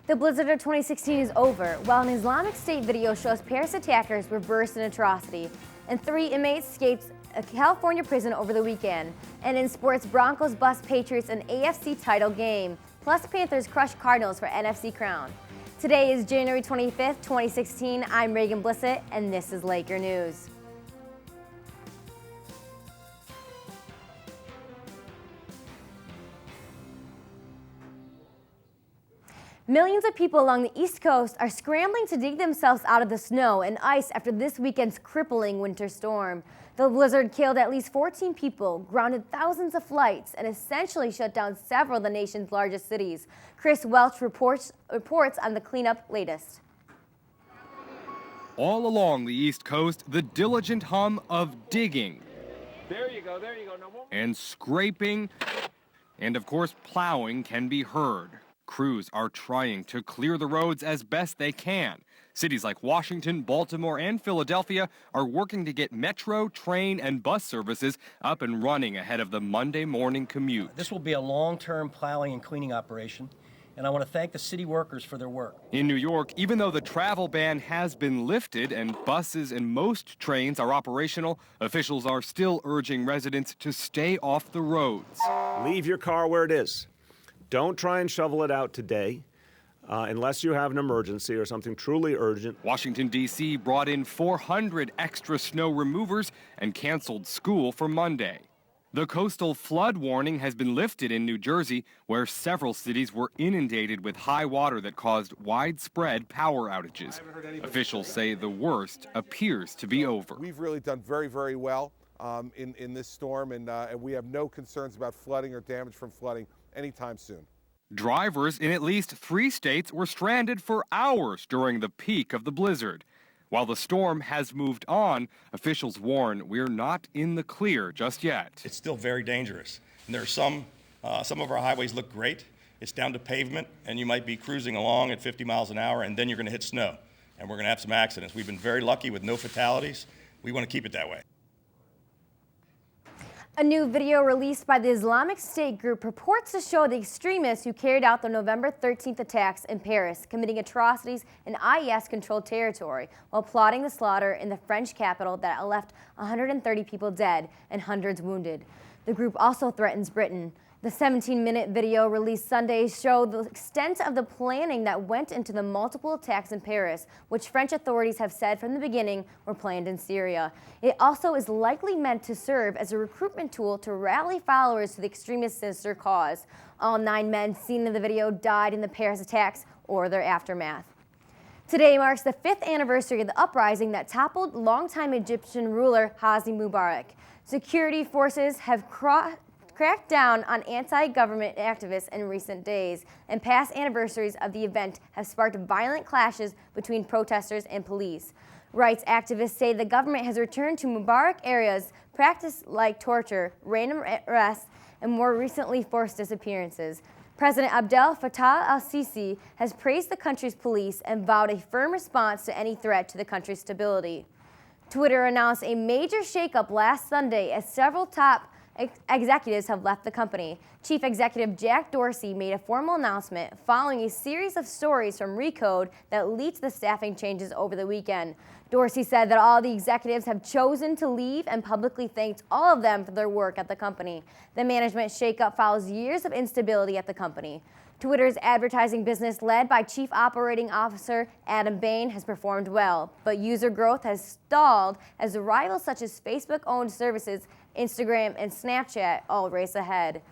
The blizzard of 2016 is over, while an Islamic State video shows Paris attackers reversed an atrocity, and 3 inmates escaped a California prison over the weekend. And in sports, Broncos bust Patriots an AFC title game, plus Panthers crush Cardinals for NFC crown. Today is January 25th, 2016. I'm Regan Blissett, and this is Laker News. Millions of people along the East Coast are scrambling to dig themselves out of the snow and ice after this weekend's crippling winter storm. The blizzard killed at least 14 people, grounded thousands of flights, and essentially shut down several of the nation's largest cities. Chris Welch reports on the cleanup latest. All along the East Coast, the diligent hum of digging. There you go, no more. And scraping, and of course plowing can be heard. Crews are trying to clear the roads as best they can. Cities like Washington, Baltimore, and Philadelphia are working to get metro, train, and bus services up and running ahead of the Monday morning commute. This will be a long-term plowing and cleaning operation, and I want to thank the city workers for their work. In New York, even though the travel ban has been lifted and buses and most trains are operational, officials are still urging residents to stay off the roads. Leave your car where it is. Don't try and shovel it out today unless you have an emergency or something truly urgent. Washington, D.C. brought in 400 extra snow removers and canceled school for Monday. The coastal flood warning has been lifted in New Jersey, where several cities were inundated with high water that caused widespread power outages. Officials say the worst appears to be over. We've really done very, very well in this storm, and we have no concerns about flooding or damage from flooding anytime soon. Drivers in at least 3 states were stranded for hours during the peak of the blizzard. While the storm has moved on, officials warn we're not in the clear just yet. It's still very dangerous. And there are some of our highways look great. It's down to pavement, and you might be cruising along at 50 miles an hour, and then you're going to hit snow. And we're going to have some accidents. We've been very lucky with no fatalities. We want to keep it that way. A new video released by the Islamic State group purports to show the extremists who carried out the November 13th attacks in Paris committing atrocities in IS-controlled territory while plotting the slaughter in the French capital that left 130 people dead and hundreds wounded. The group also threatens Britain. The 17-minute video released Sunday showed the extent of the planning that went into the multiple attacks in Paris, which French authorities have said from the beginning were planned in Syria. It also is likely meant to serve as a recruitment tool to rally followers to the extremist sinister cause. All 9 men seen in the video died in the Paris attacks or their aftermath. Today marks the 5th anniversary of the uprising that toppled longtime Egyptian ruler Hosni Mubarak. Security forces have cracked down on anti-government activists in recent days, and past anniversaries of the event have sparked violent clashes between protesters and police. Rights activists say the government has returned to Mubarak areas practice like torture, random arrests, and more recently forced disappearances. President Abdel Fattah al-Sisi has praised the country's police and vowed a firm response to any threat to the country's stability. Twitter announced a major shakeup last Sunday as several top executives have left the company. Chief Executive Jack Dorsey made a formal announcement following a series of stories from Recode that leaked the staffing changes over the weekend. Dorsey said that all the executives have chosen to leave and publicly thanked all of them for their work at the company. The management shakeup follows years of instability at the company. Twitter's advertising business, led by Chief Operating Officer Adam Bain, has performed well, but user growth has stalled as rivals such as Facebook-owned services, Instagram, and Snapchat all race ahead.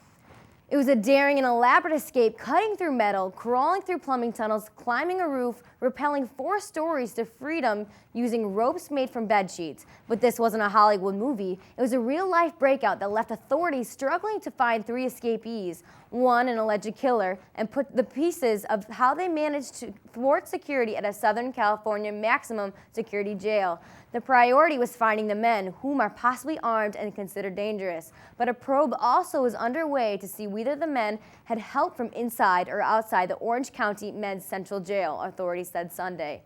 It was a daring and elaborate escape, cutting through metal, crawling through plumbing tunnels, climbing a roof, rappelling 4 stories to freedom using ropes made from bed sheets. But this wasn't a Hollywood movie. It was a real-life breakout that left authorities struggling to find 3 escapees, one an alleged killer, and put the pieces of how they managed to thwart security at a Southern California maximum security jail. The priority was finding the men, whom are possibly armed and considered dangerous. But a probe also is underway to see whether the men had help from inside or outside the Orange County Men's Central Jail, authorities said Sunday.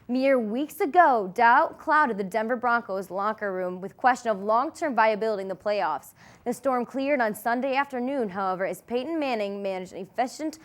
Mere weeks ago, doubt clouded the Denver Broncos locker room with question of long-term viability in the playoffs. The storm cleared on Sunday afternoon, however, as Peyton Manning managed an efficient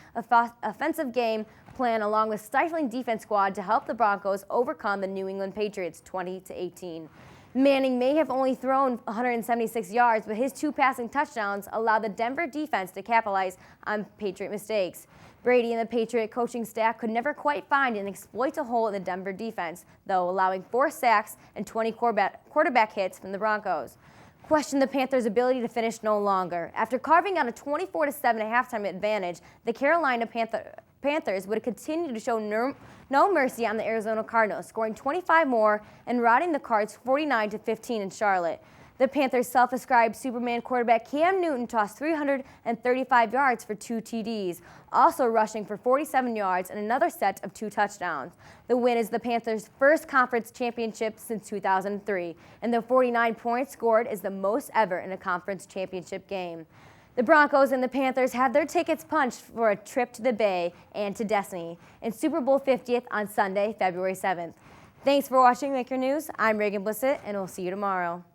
offensive game plan along with stifling defense squad to help the Broncos overcome the New England Patriots 20-18. Manning may have only thrown 176 yards, but his 2 passing touchdowns allowed the Denver defense to capitalize on Patriot mistakes. Brady and the Patriot coaching staff could never quite find and exploit a hole in the Denver defense, though allowing 4 sacks and 20 quarterback hits from the Broncos. Question the Panthers' ability to finish no longer. After carving out a 24-7 halftime advantage, the Carolina Panthers would continue to show no mercy on the Arizona Cardinals, scoring 25 more and routing the Cards 49-15 in Charlotte. The Panthers' self-described Superman quarterback Cam Newton tossed 335 yards for 2 TDs, also rushing for 47 yards and another set of 2 touchdowns. The win is the Panthers' first conference championship since 2003, and the 49 points scored is the most ever in a conference championship game. The Broncos and the Panthers have their tickets punched for a trip to the Bay and to Destiny in Super Bowl 50th on Sunday, February 7th. Thanks for watching Maker News. I'm Regan Blissett, and we'll see you tomorrow.